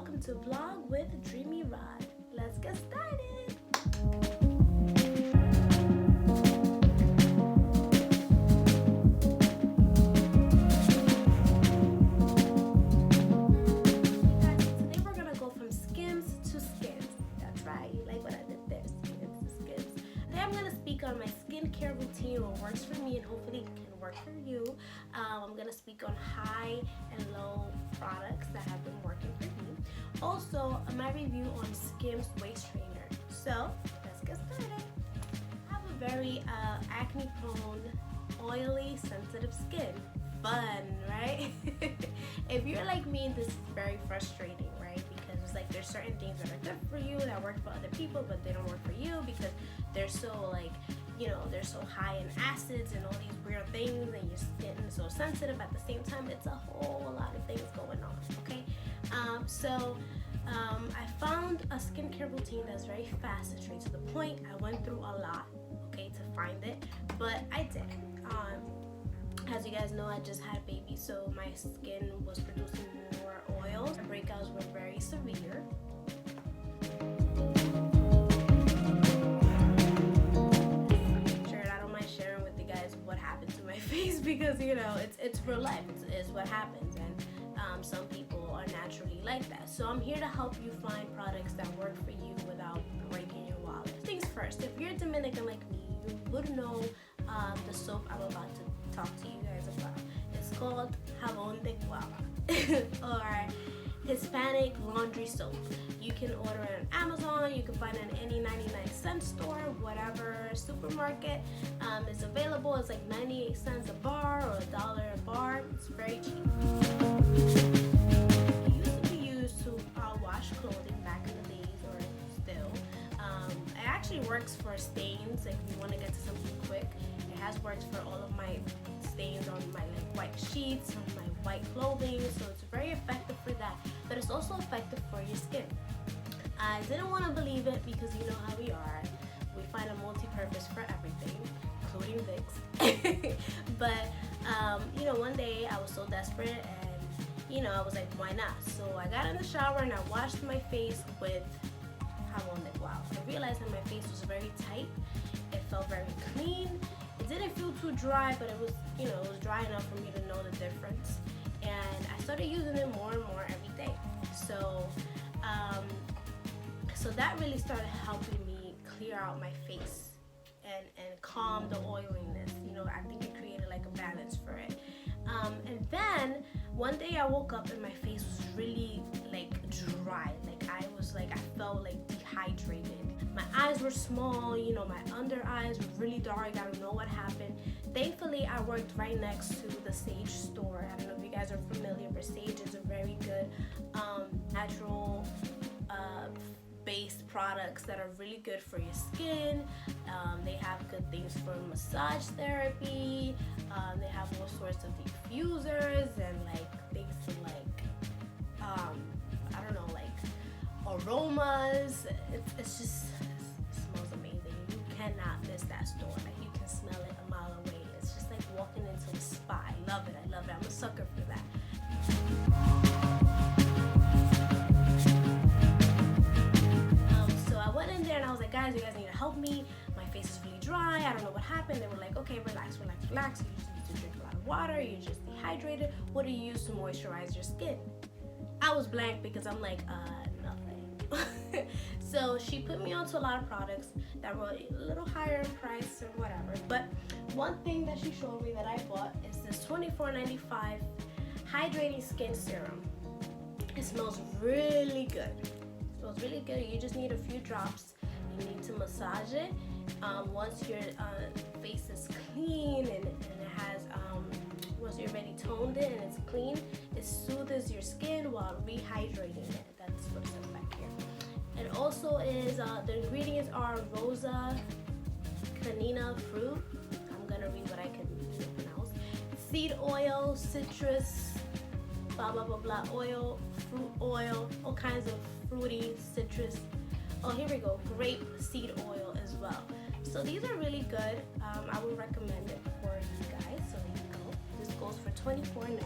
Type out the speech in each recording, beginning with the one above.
welcome to Vlog with Dreamy Rod. Let's get started. Today we're gonna go from Skims to Skims. That's right, you like what I did there, Skims to Skims. Today I'm gonna speak on my skincare routine, what works for me and hopefully it can work for you. I'm gonna speak on high and low products that have been working for me. Also, my review on Skims waist trainer. So let's get started. I have a very acne prone, oily, sensitive skin. Fun, right? If you're like me, this is very frustrating, right? Because it's like there's certain things that are good for you that work for other people, but they don't work for you because they're so like, you know, they're so high in acids and all these weird things, and your skin is so sensitive. At the same time, it's a whole lot of things going on. Okay, I found a skincare routine that's very fast and straight to the point. I went through a lot, okay, to find it, but I did. As you guys know, I just had a baby, so my skin was producing more oils. The breakouts were very severe. Sure, I don't mind sharing with you guys what happened to my face because, you know, it's real life. It's what happens, and some people are naturally like that. So I'm here to help you find products that work for you without breaking your wallet. Things first, if you're Dominican like me, you would know the soap I'm about to talk to you guys about. It's called jabón de guava or Hispanic laundry soap. You can order it on Amazon. You can find it in any 99-cent store, whatever supermarket. It's available. It's like 98 cents a bar or $1 a bar. It's very cheap. It used to be used to wash clothing back in the days, or still. It actually works for stains. If you want to get to something quick, it has worked for all of my stains on my like white sheets, on my white clothing, so it's very effective for that, but it's also effective for your skin. I didn't want to believe it because you know how we are. We find a multi-purpose for everything, including Vicks. But you know, one day I was so desperate and you know, I was like, why not? So I got in the shower and I washed my face with jabón de guava. I realized that my face was very tight. It felt very clean. It didn't feel too dry, but it was, you know, it was dry enough for me to know the difference. And I started using it more and more every day. So, so that really started helping me clear out my face and calm the oiliness. You know, I think it created like a balance for it. And then one day I woke up and my face was really like dry. Like I felt like dehydrated. My eyes were small, you know, my under eyes were really dark. I don't know what happened. Thankfully, I worked right next to the Saje store. I don't know if you guys are familiar, but Saje is a very good natural based products that are really good for your skin. They have good things for massage therapy. They have all sorts of diffusers and like things to like, I don't know, like aromas. It's just, it smells amazing. You cannot miss that store. Like you can smell it a mile away. It's just like walking into a spa. I love it. I'm a sucker for that. So I went in there and I was like, guys, you guys need to help me. My face is really dry. I don't know what happened. They were like, okay, relax. You just need to drink a lot of water. You're just dehydrated. What do you use to moisturize your skin? I was blank because I'm like, nothing. So she put me onto a lot of products that were a little higher in price or whatever. But one thing that she showed me that I bought is this $24.95 hydrating skin serum. It smells really good. It smells really good. You just need a few drops. You need to massage it. Once your face is clean and it has once you're already toned it and it's clean, it soothes your skin while rehydrating it. That's what it says back here. It also is, the ingredients are rosa canina fruit. I'm gonna read what I can pronounce. Seed oil, citrus, blah blah blah blah oil, fruit oil, all kinds of fruity citrus. Oh, here we go, grape seed oil as well. So these are really good. I would recommend it for you guys. So there you go. This goes for $24.95.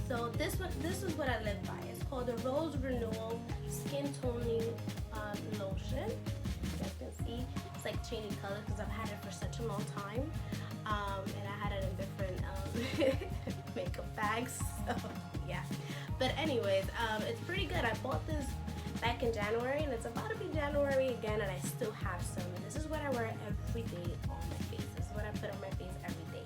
So this is what I live by. It's called the Rose Renewal Skin Toning Lotion. You guys can see it's like changing colors because I've had it for such a long time, and I had it in different makeup bags. So yeah, but anyways, it's pretty good. I bought this back in January, and it's about to be January again, and I still have some. And this is what I wear every day on my face. This is what I put on my face every day.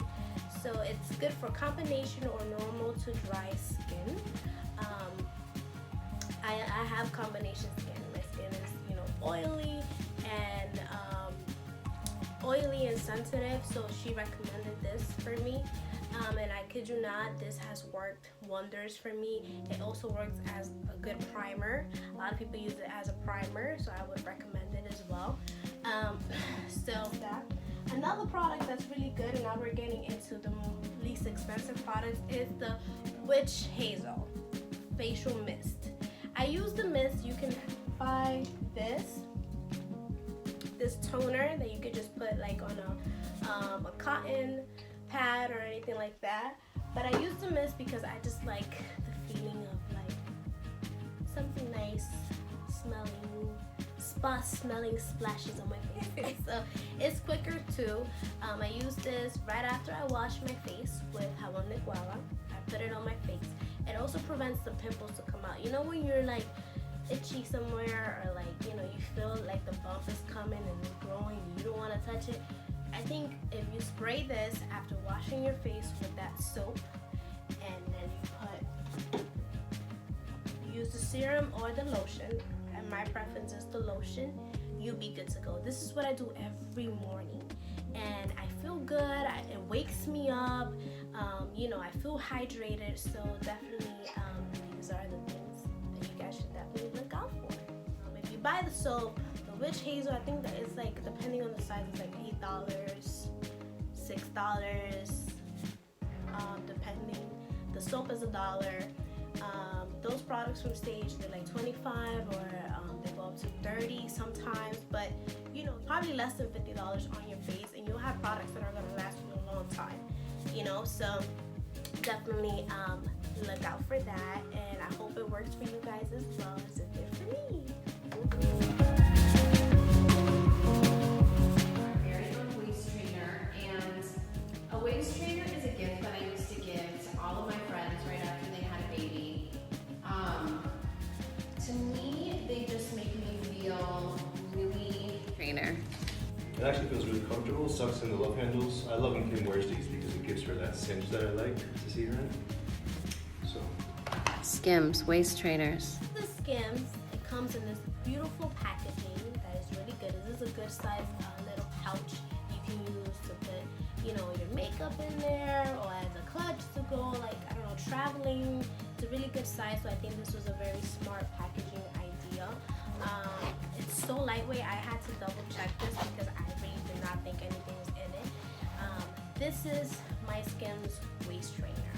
So it's good for combination or normal to dry skin. I have combination skin. My skin is, you know, oily and sensitive, so she recommended this for me. And I kid you not, this has worked wonders for me. It also works as a good primer. A lot of people use it as a primer, so I would recommend it as well. So that. Another product that's really good, and now we're getting into the least expensive products, is the Witch Hazel Facial Mist. I use the mist. You can buy this toner that you could just put like on a cotton pad or anything like that. But I use the mist because I just like the feeling of like something nice smelling splashes on my face. So it's quicker too. I use this right after I wash my face with jabón de guava. I put it on my face. It also prevents the pimples to come out. You know when you're like itchy somewhere, or like, you know, you feel like the bump is coming and it's growing and you don't want to touch it? I think if you spray this after washing your face with that soap, and then you use the serum or the lotion, and my preference is the lotion, you'll be good to go. This is what I do every morning, and I feel good. It wakes me up. You know, I feel hydrated. So definitely, these are the things that you guys should definitely look out for. If you buy the soap, the Witch Hazel, I think that it's like, depending on the size, it's like $8, $6, depending. The soap is $1. Those products from Stage, they're like $25, or they go up to $30 sometimes, but you know, probably less than $50 on your face, and you'll have products that are going to last you a long time, you know. So definitely look out for that, and I hope it works for you guys as well as it did for me. Very own waist trainer, and a waist trainer is a gift that I used to give to all of my friends right after they had a baby. To me, they just make me feel really trainer. It actually feels really comfortable, sucks in the love handles. I love when Kim wears these because it gives her that cinch that I like to see her in. So. Skims waist trainers. The Skims, it comes in this beautiful packaging that is really good. This is a good size little pouch you can use to put, you know, your makeup in there, or as a clutch to go, like, I don't know, traveling. It's a really good size, so I think this was a very smart packaging idea. It's so lightweight. I had to double check this because I really did not think anything was in it. This is my Skims waist trainer.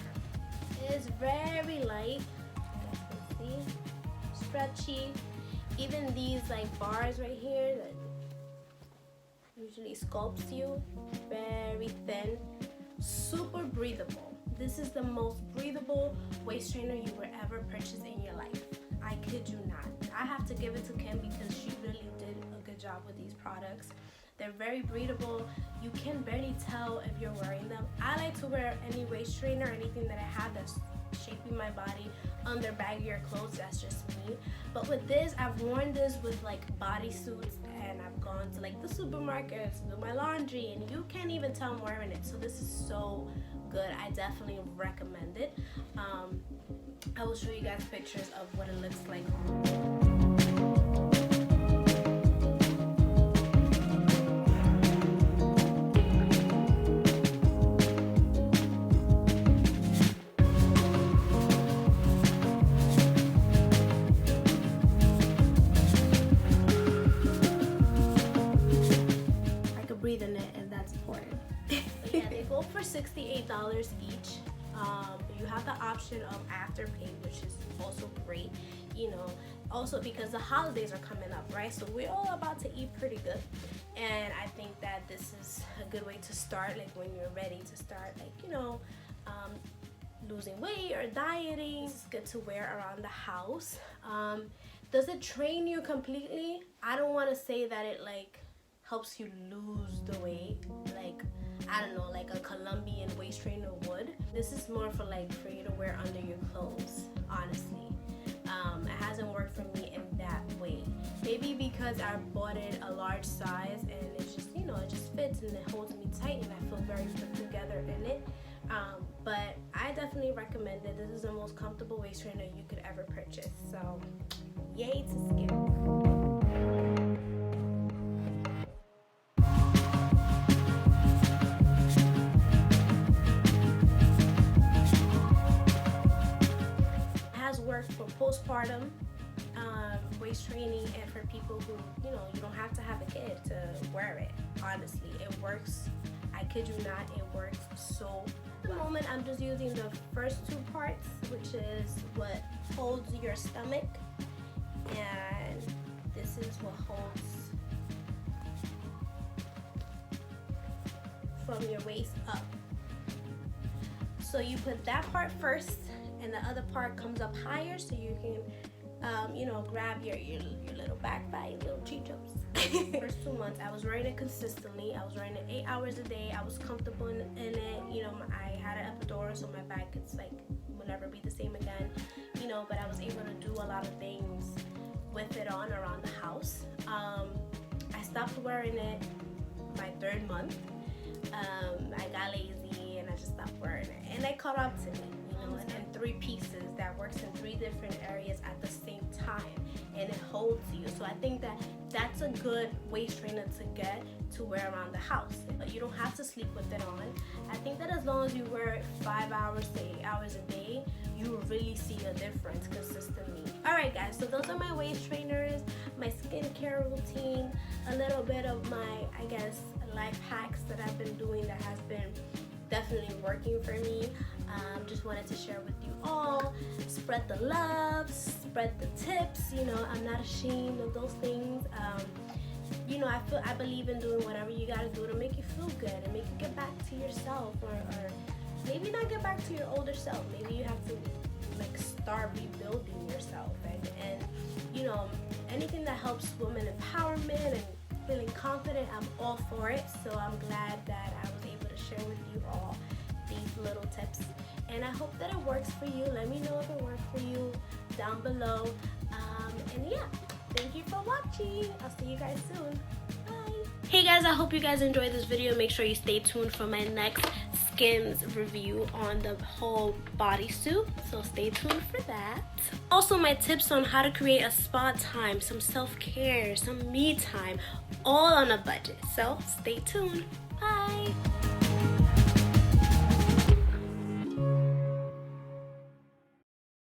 It is very light. You guys can see, stretchy. Even these like bars right here that usually sculpts you, very thin, super breathable. This is the most breathable waist trainer you will ever purchase in your life. I kid you not. I have to give it to Kim because she really did a good job with these products. They're very breathable. You can barely tell if you're wearing them. I like to wear any waist trainer, anything that I have that's shaping my body under baggier clothes. That's just me. But with this, I've worn this with like bodysuits, and I've gone to like the supermarkets to do my laundry, and you can't even tell I'm wearing it. So this is so good. I definitely recommend it. I will show you guys pictures of what it looks like. I could breathe in it, and that's important. Yeah, they go for $68 each. You have the option of Afterpay, which is also great, you know, also because the holidays are coming up, right? So we're all about to eat pretty good, and I think that this is a good way to start, like when you're ready to start, like, you know, losing weight or dieting. This is good to wear around the house. Does it train you completely? I don't want to say that it like helps you lose the weight, like I don't know, like a Colombian waist trainer would. This is more for like for you to wear under your clothes, honestly. It hasn't worked for me in that way. Maybe because I bought it a large size and it's just, you know, it just fits and it holds me tight and I feel very put together in it. But I definitely recommend it. This is the most comfortable waist trainer you could ever purchase. So, yay to Skims. Work for postpartum waist training and for people who, you know, you don't have to have a kid to wear it. Honestly, it works. I kid you not, it works so. At the moment, I'm just using the first two parts, which is what holds your stomach, and this is what holds from your waist up. So you put that part first, and the other part comes up higher so you can, you know, grab your little back bite, little chichos. First 2 months, I was wearing it consistently. I was wearing it 8 hours a day. I was comfortable in it. You know, I had an epidural, so my back, it's like, will never be the same again. You know, but I was able to do a lot of things with it on around the house. I stopped wearing it my 3rd month. I got lazy and I just stopped wearing it. And I caught up to it. And 3 pieces that works in 3 different areas at the same time, and it holds you. So I think that that's a good waist trainer to get to wear around the house. But you don't have to sleep with it on. I think that as long as you wear it 5 hours to 8 hours a day, you will really see a difference consistently. Alright guys, so those are my waist trainers, my skincare routine, a little bit of my, I guess, life hacks that I've been doing that has been definitely working for me. Just wanted to share with you all. Spread the love, spread the tips. You know, I'm not ashamed of those things. You know, I believe in doing whatever you gotta do to make you feel good and make you get back to yourself, or maybe not get back to your older self. Maybe you have to like start rebuilding yourself, and you know, anything that helps women empowerment and feeling confident, I'm all for it. So I'm glad that I was able to share with you all these little tips, and I hope that it works for you. Let me know if it worked for you down below. And yeah, thank you for watching. I'll see you guys soon. Bye. Hey guys, I hope you guys enjoyed this video. Make sure you stay tuned for my next Skims review on the whole bodysuit, so stay tuned for that. Also, my tips on how to create a spa time, some self-care, some me time, all on a budget. So stay tuned. Bye.